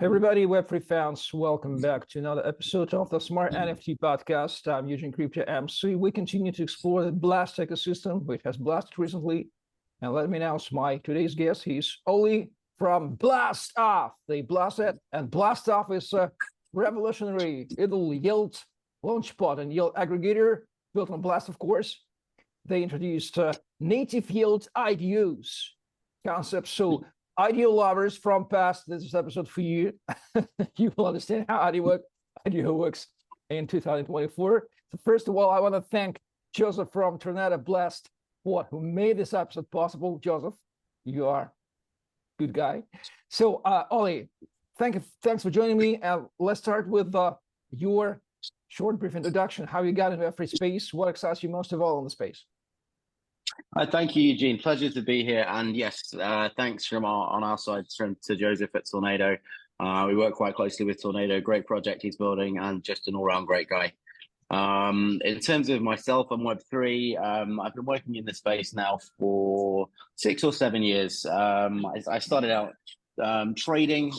Everybody, Web3 fans, welcome back to another episode of the Smart NFT podcast. I'm Eugene Crypto MC. We continue to explore the Blast ecosystem, which has blasted recently. And let me announce my today's guest. He's Ollie from BlastOff. They blasted, and BlastOff is a revolutionary yield launchpad and yield aggregator built on Blast, of course. They introduced Native Yield IDOs concept. So IDO lovers from past, this is episode for you. You will understand how IDO works in 2024. So first of all, I want to thank Joseph from Tornado Blast, who made this episode possible. Joseph, you are a good guy. So Ollie, thanks for joining me. Let's start with your short, brief introduction, how you got into Web3 space, what excites you most of all in the space. Thank you, Eugene. Pleasure to be here. And yes, thanks on our side to Joseph at Tornado. We work quite closely with Tornado. Great project he's building, and just an all-round great guy. In terms of myself and Web3, I've been working in this space now for 6 or 7 years. I started out trading,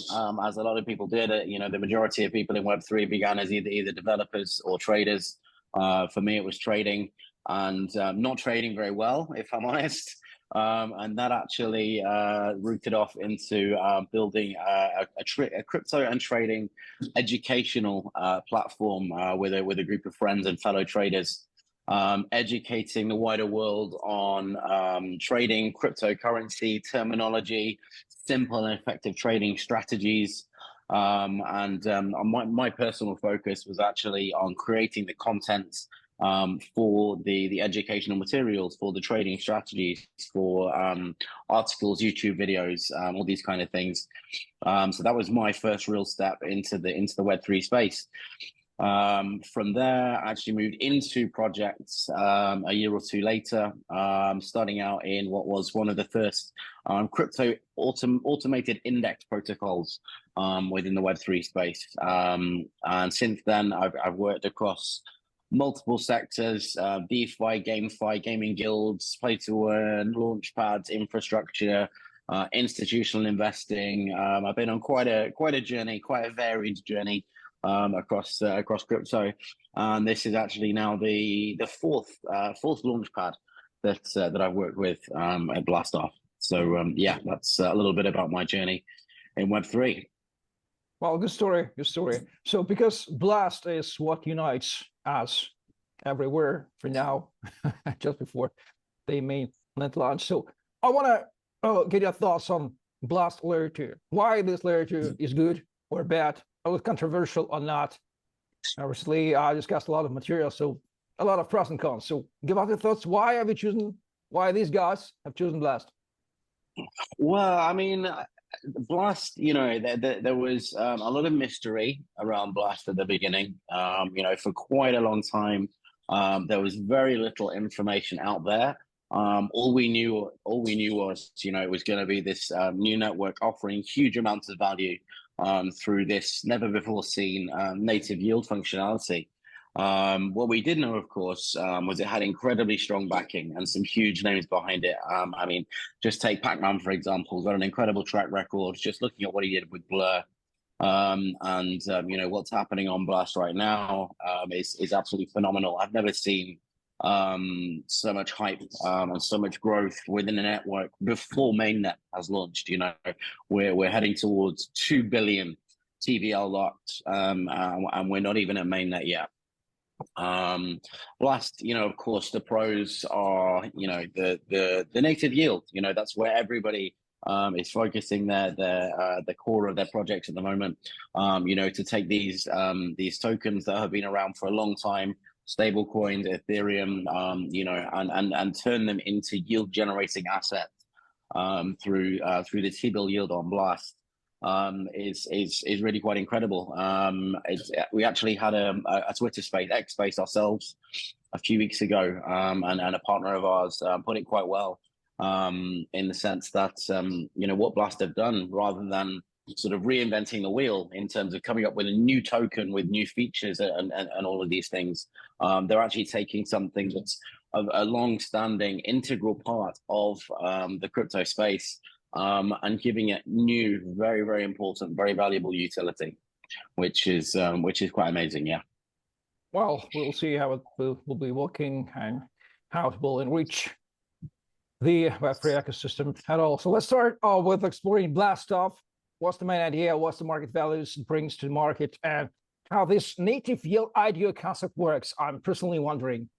as a lot of people did. The majority of people in Web3 began as either developers or traders. For me, it was trading. And not trading very well, if I'm honest. And that actually rooted off into building a crypto and trading educational platform with a group of friends and fellow traders, educating the wider world on trading, cryptocurrency terminology, simple and effective trading strategies. My personal focus was actually on creating the content for the educational materials, for the trading strategies, for articles, YouTube videos, all these kind of things. So that was my first real step into the Web3 space. From there, I actually moved into projects a year or two later, starting out in what was one of the first crypto automated index protocols within the Web3 space. And since then, I've worked across multiple sectors, DeFi, GameFi, gaming guilds, play to earn, launchpads, infrastructure, institutional investing. I've been on quite a journey, quite a varied journey across crypto, and this is actually now the fourth launchpad that I've worked with at BlastOff. So yeah, that's a little bit about my journey in Web3. Well, good story. So because Blast is what unites us everywhere for now, just before they mainnet launch. So I want to get your thoughts on Blast Layer 2. Why this Layer 2 is good or bad, or controversial or not. Obviously, I discussed a lot of material, so a lot of pros and cons. So give us your thoughts. Why these guys have chosen Blast? Well, I mean, Blast, there was a lot of mystery around Blast at the beginning. For quite a long time, there was very little information out there. All we knew was, it was going to be this new network offering huge amounts of value through this never before seen native yield functionality. What we did know, of course, was it had incredibly strong backing and some huge names behind it. I mean, just take Pac-Man, for example, got an incredible track record, just looking at what he did with Blur. What's happening on Blast right now is absolutely phenomenal. I've never seen so much hype and so much growth within a network before mainnet has launched. We're heading towards 2 billion TVL locked, and we're not even at mainnet yet. Blast, of course, the pros are, the native yield. That's where everybody is focusing the core of their projects at the moment. To take these tokens that have been around for a long time, stable coins, Ethereum, and turn them into yield generating assets through the T-bill yield on Blast. Is really quite incredible. We actually had a Twitter space, X space ourselves a few weeks ago, and a partner of ours put it quite well in the sense that what Blast have done, rather than sort of reinventing the wheel in terms of coming up with a new token with new features and all of these things, they're actually taking something that's a long-standing integral part of the crypto space and giving it new, very, very important, very valuable utility, which is quite amazing. Yeah. Well, we'll see how it will be working and how it will enrich the Web3 ecosystem at all. So let's start with exploring BlastOff. What's the main idea? What's the market values it brings to the market, and how this native yield IDO concept works? I'm personally wondering.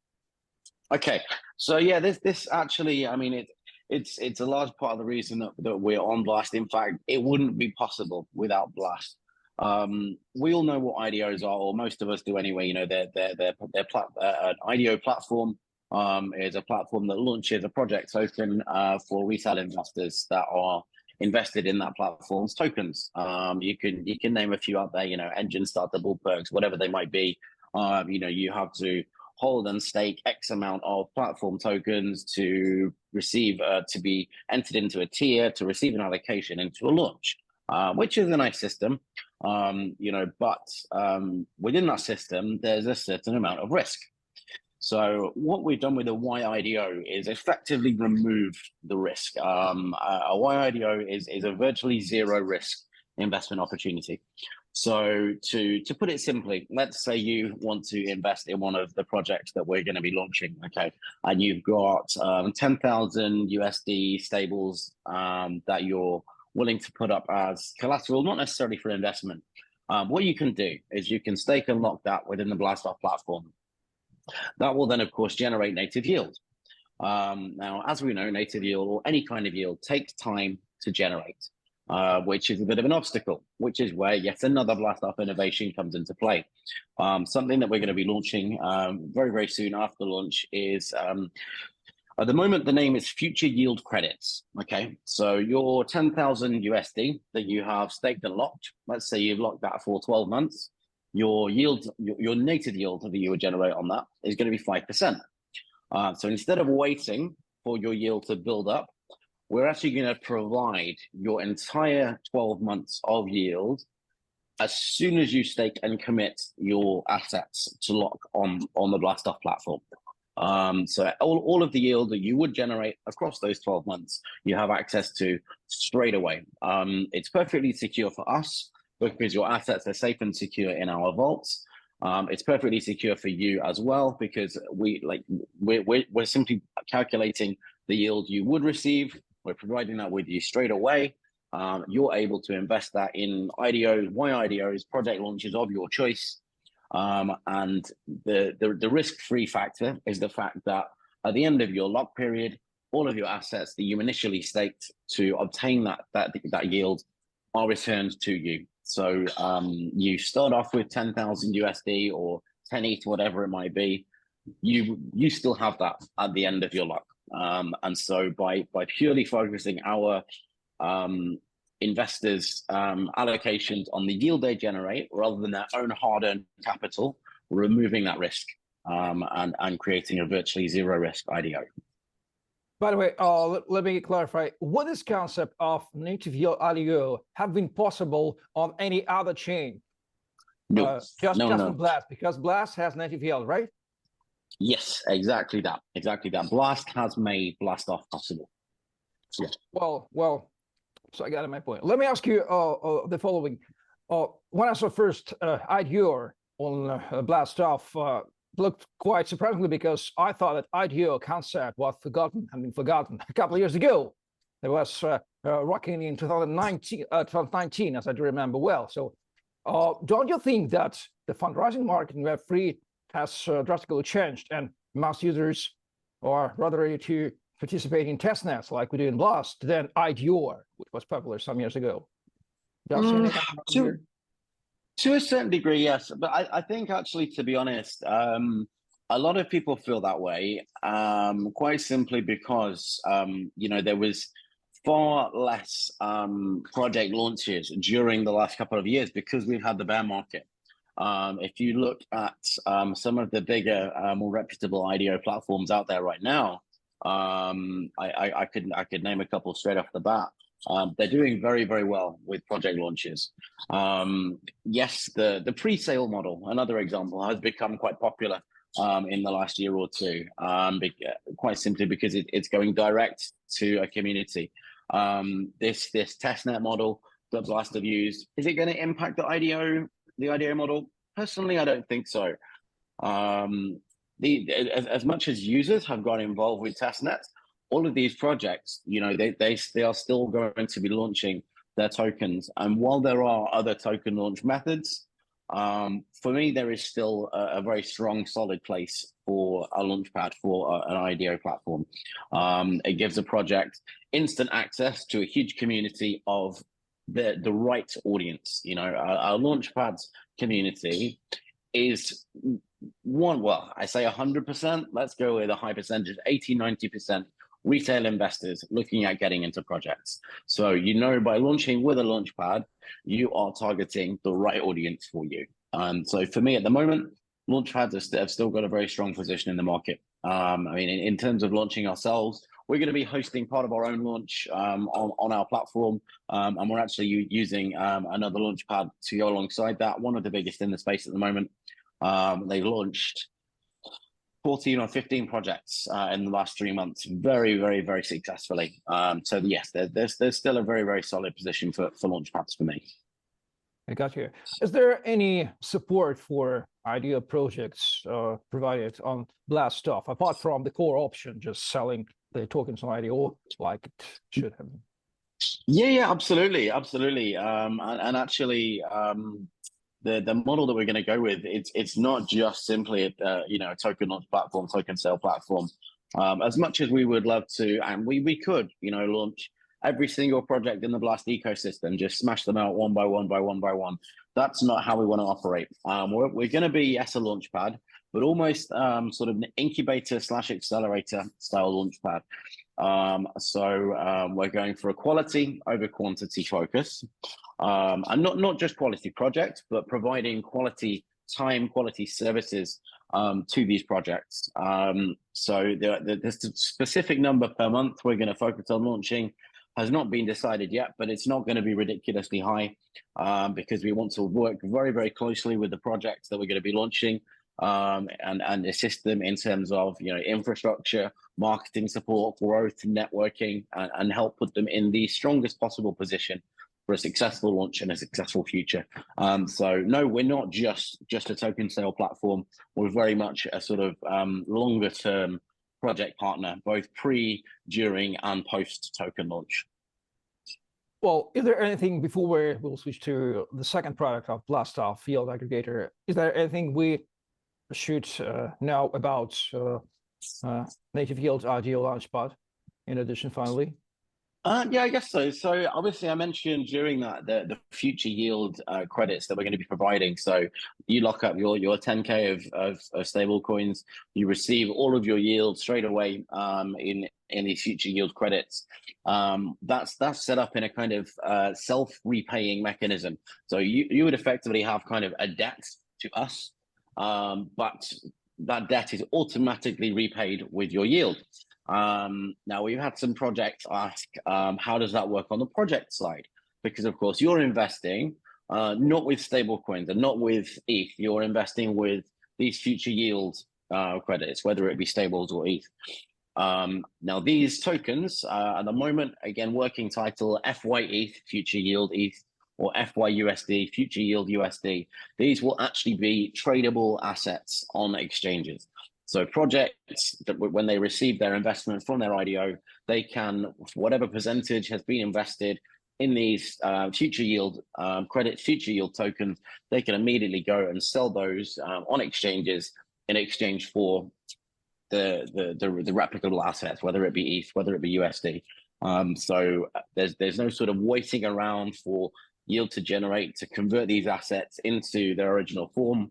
Okay, so yeah, this actually, I mean, it's a large part of the reason that we're on Blast. In fact, it wouldn't be possible without Blast. We all know what IDOs are, or most of us do anyway. You know, an IDO platform is a platform that launches a project token for retail investors that are invested in that platform's tokens. You can name a few out there. You know, Engine, Startable, Perks, whatever they might be. You know, you have to hold and stake X amount of platform tokens to receive to be entered into a tier to receive an allocation into a launch, which is a nice system. You know, but within that system, there's a certain amount of risk. So what we've done with a YIDO is effectively remove the risk. A YIDO is a virtually zero risk investment opportunity. So to put it simply, let's say you want to invest in one of the projects that we're going to be launching, okay, and you've got 10,000 USD stables that you're willing to put up as collateral, not necessarily for investment. What you can do is you can stake and lock that within the BlastOff platform. That will then, of course, generate native yield. Now, as we know, native yield or any kind of yield takes time to generate, which is a bit of an obstacle, which is where yet another BlastOff innovation comes into play. Something that we're going to be launching very, very soon after launch is, at the moment, the name is Future Yield Credits. Okay, so your 10,000 USD that you have staked and locked, let's say you've locked that for 12 months, your yield, your native yield that you would generate on that is going to be 5%. So instead of waiting for your yield to build up, we're actually going to provide your entire 12 months of yield as soon as you stake and commit your assets to lock on the BlastOff platform. So all of the yield that you would generate across those 12 months, you have access to straight away. It's perfectly secure for us because your assets are safe and secure in our vaults. It's perfectly secure for you as well because we're simply calculating the yield you would receive. We're providing that with you straight away. You're able to invest that in IDOs, YIDOs, project launches of your choice. And the risk-free factor is the fact that at the end of your lock period, all of your assets that you initially staked to obtain that yield are returned to you. So you start off with 10,000 USD or 10 ETH, whatever it might be. You still have that at the end of your lock. And so by purely focusing our investors' allocations on the yield they generate rather than their own hard-earned capital, removing that risk and creating a virtually zero risk IDO. By the way, let me clarify. Would this concept of native yield IDO have been possible on any other chain? No, just no. on Blast, because Blast has native yield, right? Yes, exactly that. Exactly that. Blast has made BlastOff possible. Yeah. Well. So I got my point. Let me ask you the following. When I saw first IDO on BlastOff, looked quite surprisingly because I thought that IDO concept was forgotten a couple of years ago. It was rocking in 2019, as I do remember well. So don't you think that the fundraising market in Web3 has drastically changed and mass users are rather ready to participate in testnets like we do in Blast than IDO, which was popular some years ago? To a certain degree, yes. But I think actually, to be honest, a lot of people feel that way, quite simply because, you know, there was far less project launches during the last couple of years because we've had the bear market. If you look at some of the bigger, more reputable IDO platforms out there right now, I could name a couple straight off the bat. They're doing very, very well with project launches. Yes, the pre-sale model, another example, has become quite popular in the last year or two, quite simply because it's going direct to a community. this testnet model that Blast have used, is it going to impact the IDO model? Personally, I don't think so. As much as users have got involved with testnets, all of these projects, they are still going to be launching their tokens. And while there are other token launch methods, for me, there is still a very strong, solid place for a launchpad for an IDO platform. It gives a project instant access to a huge community of the right audience. Our launchpad's community is I say 100%, let's go with a high percentage, 80-90% retail investors looking at getting into projects. So by launching with a launchpad, you are targeting the right audience for you. So for me at the moment, launchpads have still got a very strong position in the market. In terms of launching ourselves, we're going to be hosting part of our own launch on our platform, and we're actually using another launchpad to go alongside that, one of the biggest in the space at the moment. They've launched 14 or 15 projects in the last 3 months, very, very, very successfully. So yes, there's still a very, very solid position for launchpads for me. I got you. Is there any support for IDO projects provided on BlastOff, apart from the core option, just selling the tokens on IDO like it should have? Yeah, absolutely. And actually, the model that we're going to go with, it's not just simply a token launch platform, token sale platform. As much as we would love to, and we could launch every single project in the Blast ecosystem, just smash them out one by one by one by one. That's not how we want to operate. We're going to be a launchpad, but almost sort of an incubator / accelerator style launchpad. So we're going for a quality over quantity focus, and not just quality projects, but providing quality time, quality services to these projects. So the specific number per month we're going to focus on launching has not been decided yet, but it's not going to be ridiculously high, because we want to work very, very closely with the projects that we're going to be launching, and assist them in terms of infrastructure, marketing support, growth, networking, and help put them in the strongest possible position for a successful launch and a successful future. So no, we're not just a token sale platform. We're very much a sort of longer term project partner, both pre, during, and post token launch. Well, is there anything before we'll switch to the second product of BlastOff Yield Aggregator? Is there anything we should know about Native Yield IDO Launchpad in addition, finally? Yeah, I guess so. So obviously I mentioned during that the future yield credits that we're going to be providing. So you lock up your 10K of stable coins, you receive all of your yield straight away in these future yield credits. That's set up in a kind of self-repaying mechanism. So you would effectively have kind of a debt to us, but that debt is automatically repaid with your yield. Now we've had some projects ask, how does that work on the project side? Because of course you're investing not with stable coins and not with ETH, you're investing with these future yield credits, whether it be stables or ETH. Now these tokens at the moment, again, working title FY ETH, future yield ETH, or FY USD, future yield USD. These will actually be tradable assets on exchanges. So projects that when they receive their investment from their IDO, they can, whatever percentage has been invested in these future yield credits, future yield tokens, they can immediately go and sell those on exchanges in exchange for the replicable assets, whether it be ETH, whether it be USD. So there's no sort of waiting around for yield to generate to convert these assets into their original form.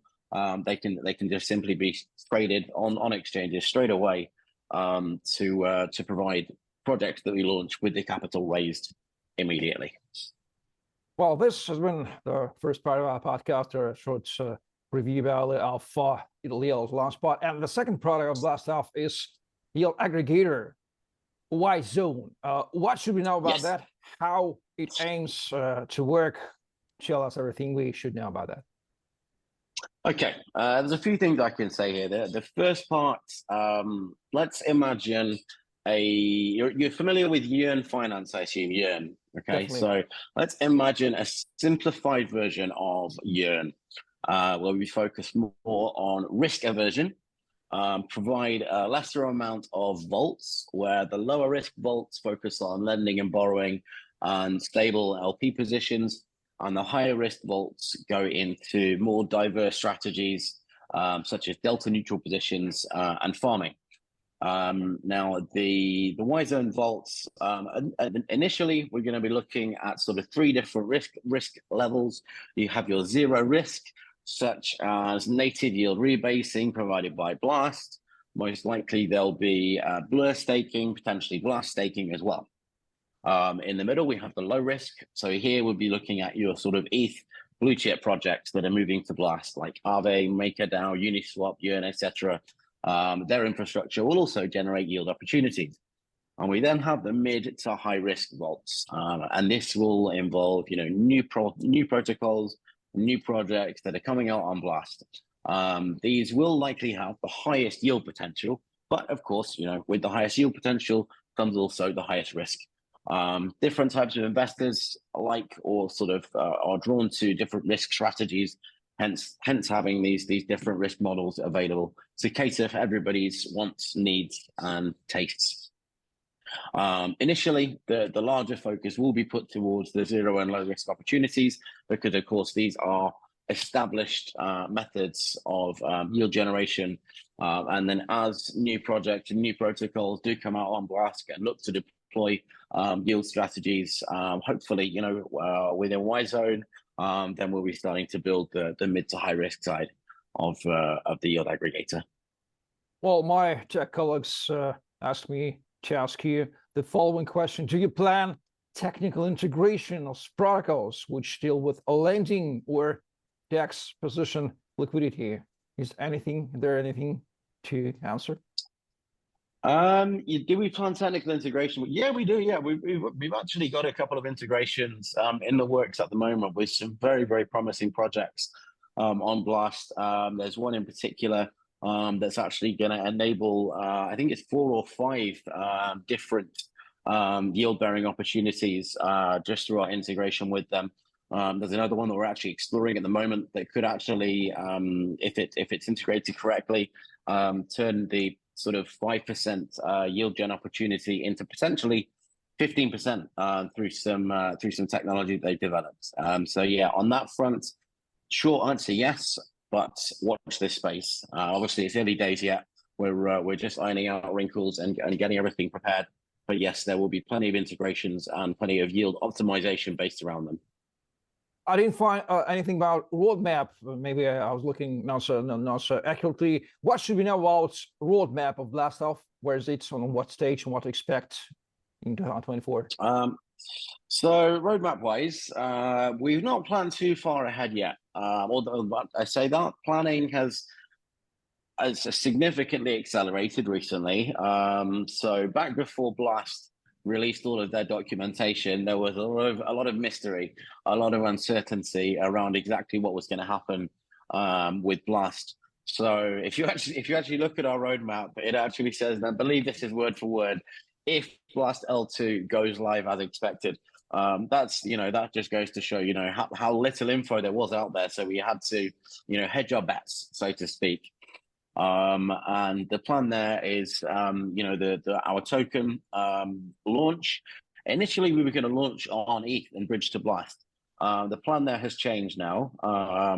They can just simply be traded on exchanges straight away to provide projects that we launch with the capital raised immediately. Well, this has been the first part of our podcast, a short review about of Yield Launchpad, and the second product of BlastOff is Yield Aggregator, YZone. What should we know about that? How it aims to work? Tell us everything we should know about that. Okay, there's a few things I can say here. The first part, let's imagine you're familiar with Yearn Finance, I assume. Yearn. Okay, Definitely. so let's imagine a simplified version of Yearn, where we focus more on risk aversion, provide a lesser amount of vaults, where the lower risk vaults focus on lending and borrowing and stable LP positions, and the higher risk vaults go into more diverse strategies, such as delta neutral positions and farming. Now, the YZone vaults, initially, we're going to be looking at sort of 3 different risk levels. You have your zero risk, such as native yield rebasing provided by Blast. Most likely, there'll be Blur staking, potentially Blast staking as well. In the middle, we have the low risk. So here we'll be looking at your sort of ETH blue chip projects that are moving to Blast, like Aave, MakerDAO, Uniswap, Yearn, etc. Their infrastructure will also generate yield opportunities. And we then have the mid to high risk vaults. And this will involve, new protocols, new projects that are coming out on Blast. These will likely have the highest yield potential, but of course, with the highest yield potential comes also the highest risk. Different types of investors or sort of are drawn to different risk strategies, hence having these different risk models available to cater for everybody's wants, needs, and tastes. Initially, the larger focus will be put towards the zero and low risk opportunities, because of course these are established methods of yield generation. And then as new projects and new protocols do come out on Blast and look to deploy yield strategies, hopefully, within YZone, then we'll be starting to build the mid to high risk side of the yield aggregator. Well, my tech colleagues asked me to ask you the following question. Do you plan technical integration of protocols which deal with lending or DEX position liquidity? Is there anything to answer? Do we plan technical integration? Yeah, we do. Yeah, we've actually got a couple of integrations in the works at the moment with some very, very promising projects on Blast. There's one in particular that's actually going to enable, I think it's 4 or 5 different yield-bearing opportunities just through our integration with them. There's another one that we're actually exploring at the moment that could actually, if it's integrated correctly, turn the sort of 5% yield gen opportunity into potentially 15% through some technology they've developed. So yeah, on that front, short answer yes, but watch this space. Obviously, it's early days yet. We're just ironing out wrinkles and getting everything prepared. But yes, there will be plenty of integrations and plenty of yield optimization based around them. I didn't find anything about roadmap. Maybe I was looking not so accurately. What should we know about roadmap of BlastOff? Where is it? On what stage and what to expect in 2024? So roadmap wise, we've not planned too far ahead yet. Although I say that planning has significantly accelerated recently. So back before Blast released all of their documentation, there was a lot of mystery, a lot of uncertainty around exactly what was going to happen with Blast. So if you actually look at our roadmap, it actually says, and I believe this is word for word, if Blast L2 goes live as expected. That just goes to show how little info there was out there. So we had to hedge our bets, so to speak. And the plan there is, our token launch. Initially, we were going to launch on ETH and bridge to Blast. The plan there has changed now.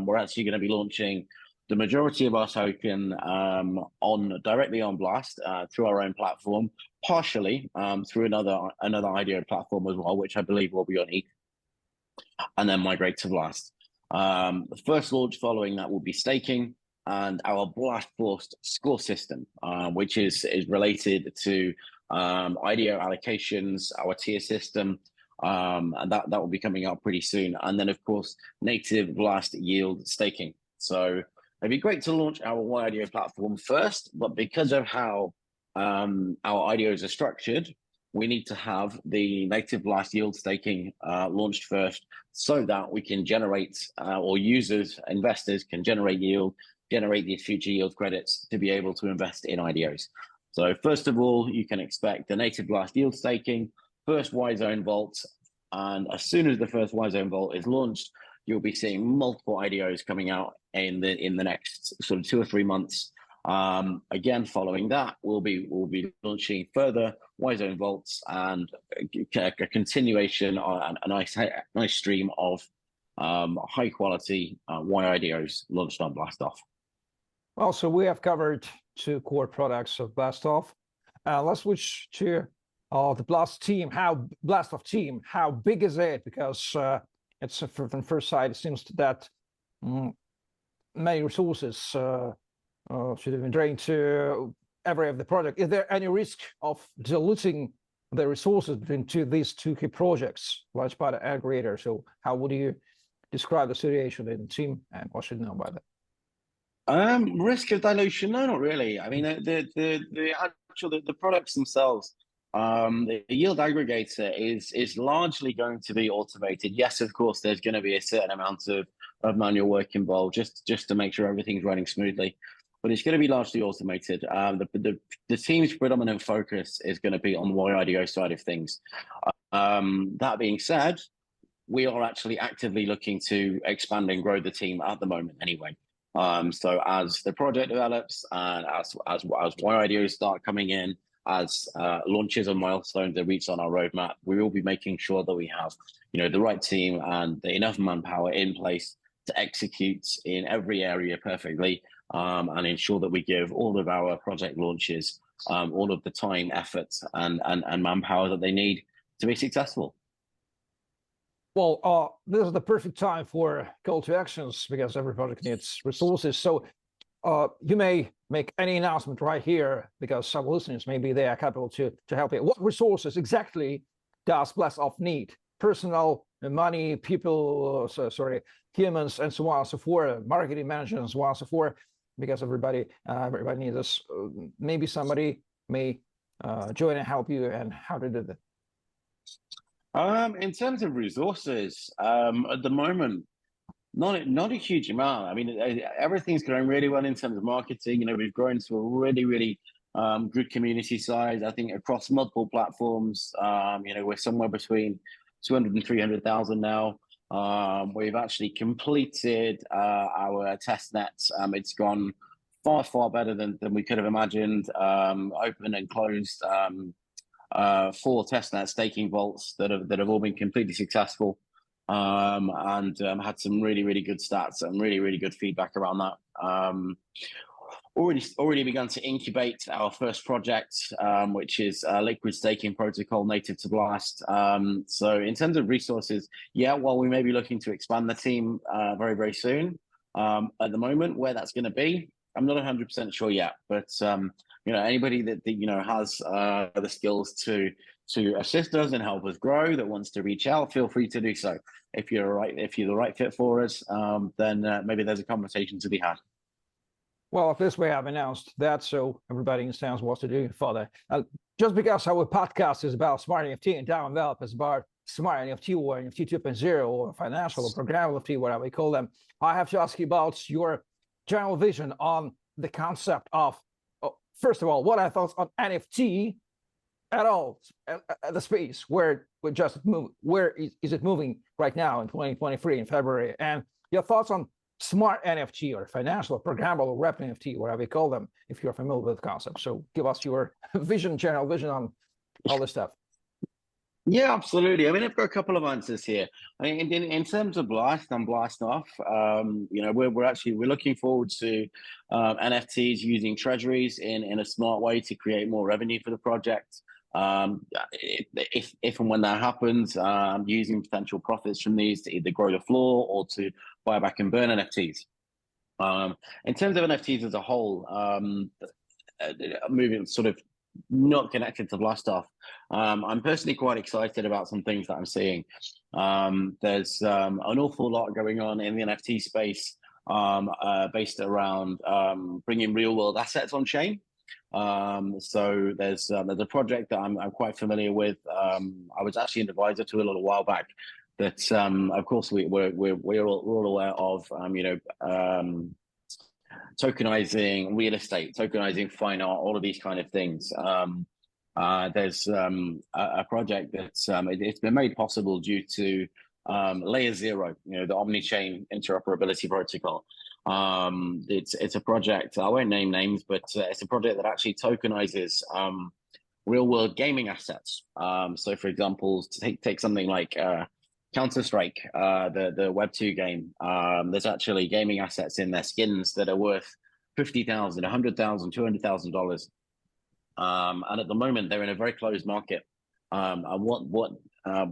We're actually going to be launching the majority of our token directly on Blast through our own platform, partially through another IDO platform as well, which I believe will be on ETH, and then migrate to Blast. The first launch following that will be staking and our Blast Forced score system, which is related to IDO allocations, our tier system, and that will be coming out pretty soon. And then, of course, native Blast Yield staking. So it'd be great to launch our YIDO platform first, but because of how our IDOs are structured, we need to have the native Blast Yield staking launched first, so that we can generate, or investors can generate yield, generate these future yield credits to be able to invest in IDOs. So first of all, you can expect the native Blast yield staking, first YZone vault, and as soon as the first YZone vault is launched, you'll be seeing multiple IDOs coming out in the next sort of 2 or 3 months. Again, following that, we'll be launching further YZone vaults and a continuation on a nice stream of high quality YIDOs launched on BlastOff. Well, so we have covered 2 core products of BlastOff. Let's switch to the BlastOff team. How big is it? Because it's from first sight, it seems that many resources should have been drained to every of the project. Is there any risk of diluting the resources between these 2 key projects, launchpad and aggregator? So how would you describe the situation in the team, and what should you know about that? Risk of dilution? No, not really. I mean, the products themselves, the yield aggregator is largely going to be automated. Yes, of course, there's going to be a certain amount of manual work involved just to make sure everything's running smoothly, but it's going to be largely automated. The team's predominant focus is going to be on the YIDO side of things. That being said, we are actually actively looking to expand and grow the team at the moment anyway. So as the project develops and as YIDOs start coming in, as launches and milestones are reached on our roadmap, we will be making sure that we have, the right team and enough manpower in place to execute in every area perfectly, and ensure that we give all of our project launches all of the time, effort, and manpower that they need to be successful. Well, this is the perfect time for call to actions because every project needs resources. So you may make any announcement right here because some listeners maybe they are capable to help you. What resources exactly does BlastOff need? Personnel, money, people, humans, and so on and so forth, marketing managers, and so on and so forth, because everybody needs us. Maybe somebody may join and help you, and how to do that. In terms of resources, at the moment, not a huge amount. I mean, everything's going really well in terms of marketing. We've grown to a really good community size. I think across multiple platforms, we're somewhere between 200 and 300,000 now. We've actually completed our test nets. It's gone far better than we could have imagined. Open and closed 4 testnet staking vaults that have all been completely successful, and had some really good stats and really good feedback around that. Already begun to incubate our first project, which is a liquid staking protocol native to Blast. So in terms of resources, yeah, while we may be looking to expand the team very soon, at the moment where that's going to be, I'm not 100% sure yet, but anybody that has the skills to assist us and help us grow, that wants to reach out, feel free to do so. If you're the right fit for us, then maybe there's a conversation to be had. Well, this way I've announced that so everybody understands what to do further. Just because our podcast is about smart NFT and DAO develop is about smart NFT or NFT 2.0 or financial or programmable NFT, whatever we call them, I have to ask you about your general vision on the concept of, first of all, what are your thoughts on NFT at all, at the space where we just move, where is it moving right now in 2023 in February, and your thoughts on smart NFT or financial or programmable or Web NFT, whatever we call them, if you're familiar with the concept. So give us your general vision on all this stuff. Yeah, absolutely. I mean, I've got a couple of answers here. I mean, in terms of Blast and BlastOff, we're looking forward to NFTs using treasuries in a smart way to create more revenue for the project. If and when that happens, using potential profits from these to either grow the floor or to buy back and burn NFTs. In terms of NFTs as a whole, moving sort of not connected to BlastOff, I'm personally quite excited about some things that I'm seeing. There's an awful lot going on in the NFT space based around bringing real world assets on chain. So there's a project that I'm quite familiar with. I was actually an advisor to a little while back. That of course we're all aware of. tokenizing real estate, tokenizing fine art, all of these kind of things. There's a project that's it's been made possible due to Layer 0, the omni-chain interoperability protocol. It's a project, I won't name names, but it's a project that actually tokenizes real-world gaming assets. So, for example, take something like Counter-Strike, the Web2 game. There's actually gaming assets in their skins that are worth $50,000, $100,000, $200,000. And at the moment, they're in a very closed market. And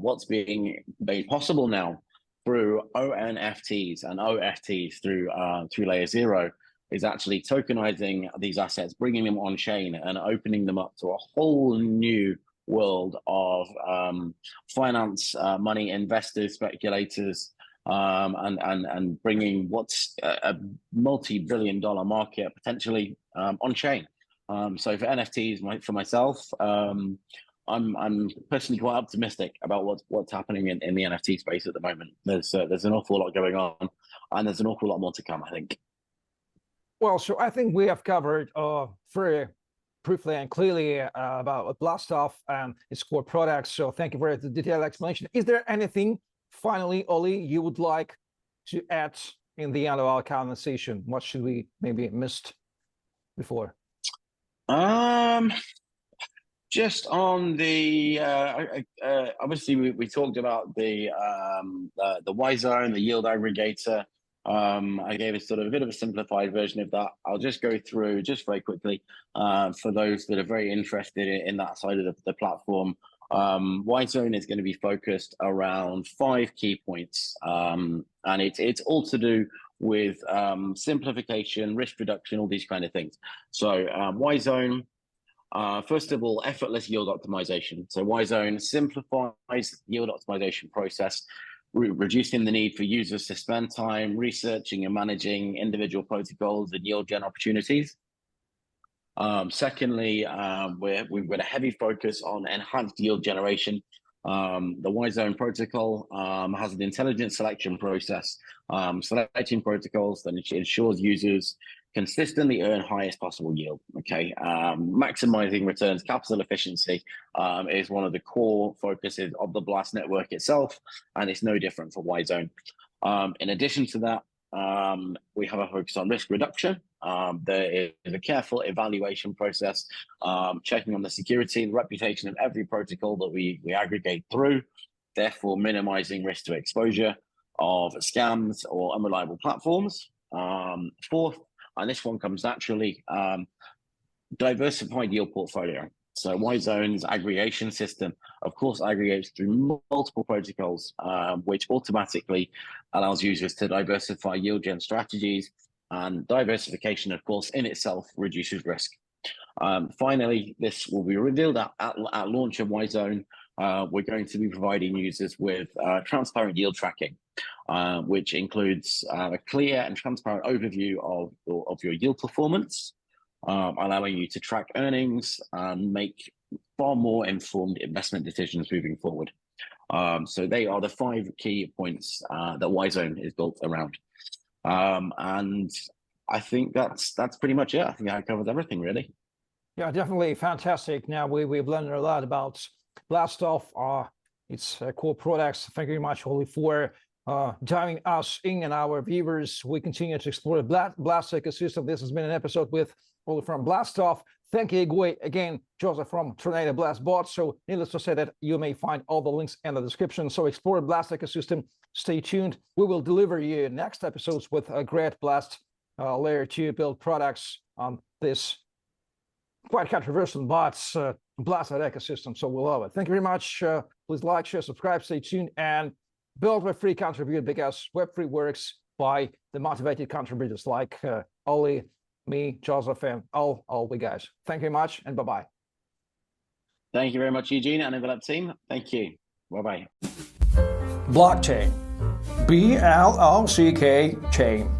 what's being made possible now through ONFTs and OFTs through Layer 0 is actually tokenizing these assets, bringing them on chain, and opening them up to a whole new world of finance, money, investors, speculators, and bringing what's a multi-billion-dollar market potentially on chain. So for NFTs, for myself, I'm personally quite optimistic about what's happening in the NFT space at the moment. There's an awful lot going on, and there's an awful lot more to come, I think. Well, so I think we have covered very briefly and clearly about BlastOff and its core products. So thank you for the detailed explanation. Is there anything, finally, Ollie, you would like to add in the end of our conversation? What should we maybe missed before? Just on the obviously we talked about the YZone, the yield aggregator. I gave a sort of a bit of a simplified version of that. I'll just go through just very quickly for those that are very interested in that side of the platform. YZone is going to be focused around 5 key points, and it's all to do with simplification, risk reduction, all these kind of things. So YZone, first of all, effortless yield optimization. So YZone simplifies the yield optimization process, reducing the need for users to spend time researching and managing individual protocols and yield gen opportunities. Secondly, we've got a heavy focus on enhanced yield generation. The YZone protocol has an intelligent selection process, selecting protocols that ensures users consistently earn highest possible yield. Okay, maximizing returns, capital efficiency is one of the core focuses of the Blast network itself, and it's no different for YZone. In addition to that, we have a focus on risk reduction. There is a careful evaluation process, checking on the security and reputation of every protocol that we aggregate through, therefore minimizing risk to exposure of scams or unreliable platforms. Fourth, and this one comes naturally, diversified yield portfolio. So YZone's aggregation system, of course, aggregates through multiple protocols, which automatically allows users to diversify yield gen strategies, and diversification, of course, in itself reduces risk. Finally, this will be revealed at launch of YZone. We're going to be providing users with transparent yield tracking, which includes a clear and transparent overview of your yield performance, allowing you to track earnings and make far more informed investment decisions moving forward. So they are the 5 key points that YZone is built around. And I think that's pretty much it. I think that covers everything, really. Yeah, definitely fantastic. Now we've learned a lot about BlastOff, its core products. Thank you very much, Ollie, for diving us in and our viewers. We continue to explore the Blast ecosystem. This has been an episode with Ollie from BlastOff. Thank you again, Joseph from Tornado Blast Bot. So needless to say that you may find all the links in the description. So explore the Blast ecosystem. Stay tuned. We will deliver you next episodes with a great Blast layer 2 build products on this quite controversial bots Blast ecosystem. So we'll love it. Thank you very much. Please like, share, subscribe, stay tuned, and build Web3, contribute, because Web3 works by the motivated contributors like Ollie, me, Joseph, and all we guys. Thank you very much, and bye-bye. Thank you very much, Eugene and Envelope team. Thank you. Bye-bye. Blockchain. B-L-O-C-K chain.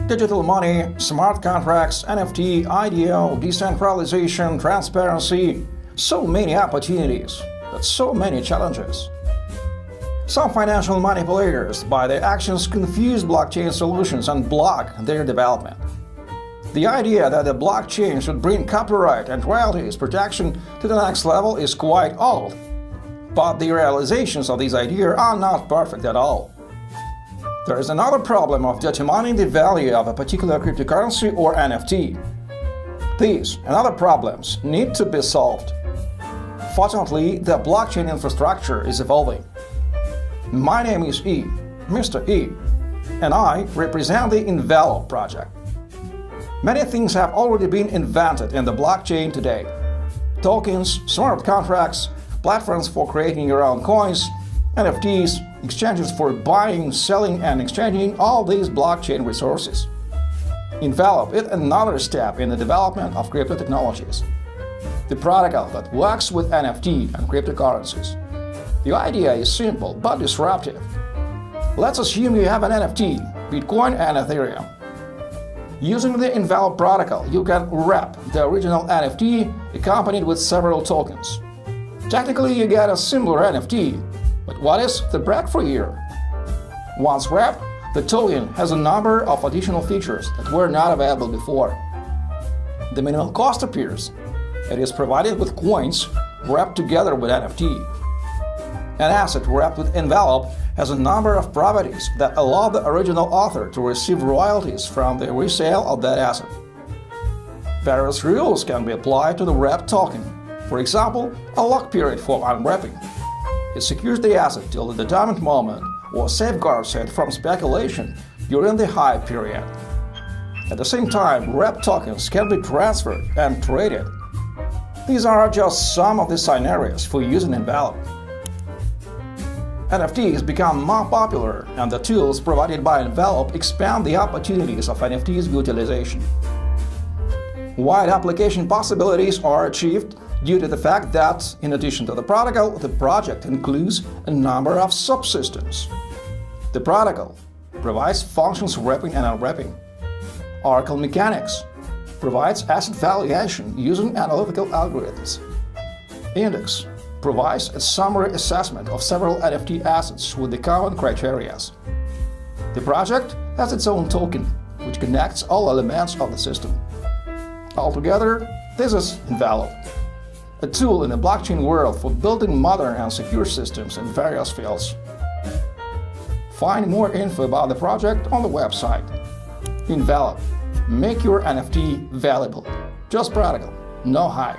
Digital money, smart contracts, NFT, IDO, decentralization, transparency. So many opportunities, but so many challenges. Some financial manipulators, by their actions, confuse blockchain solutions and block their development. The idea that the blockchain should bring copyright and royalties protection to the next level is quite old, but the realizations of these ideas are not perfect at all. There is another problem of determining the value of a particular cryptocurrency or NFT. These and other problems need to be solved. Fortunately, the blockchain infrastructure is evolving. My name is E, Mr. E, and I represent the Envelope project. Many things have already been invented in the blockchain today. Tokens, smart contracts, platforms for creating your own coins, NFTs, exchanges for buying, selling, and exchanging all these blockchain resources. Envelope is another step in the development of crypto technologies. The protocol that works with NFT and cryptocurrencies. The idea is simple but disruptive. Let's assume you have an NFT, Bitcoin and Ethereum. Using the Envelope protocol, you can wrap the original NFT accompanied with several tokens. Technically, you get a similar NFT, but what is the breakthrough here? Once wrapped, the token has a number of additional features that were not available before. The minimal cost appears. It is provided with coins wrapped together with NFT. An asset wrapped with Envelope has a number of properties that allow the original author to receive royalties from the resale of that asset. Various rules can be applied to the wrapped token. For example, a lock period for unwrapping. It secures the asset till the determined moment or safeguards it from speculation during the hype period. At the same time, wrapped tokens can be transferred and traded. These are just some of the scenarios for using Envelope. NFTs become more popular, and the tools provided by Envelope expand the opportunities of NFTs utilization. Wide application possibilities are achieved due to the fact that, in addition to the protocol, the project includes a number of subsystems. The protocol provides functions wrapping and unwrapping. Oracle Mechanics provides asset valuation using analytical algorithms. Index provides a summary assessment of several NFT assets with the common criteria. The project has its own token, which connects all elements of the system. Altogether, this is Envelope, a tool in the blockchain world for building modern and secure systems in various fields. Find more info about the project on the website. Envelope. Make your NFT valuable. Just practical, no hype.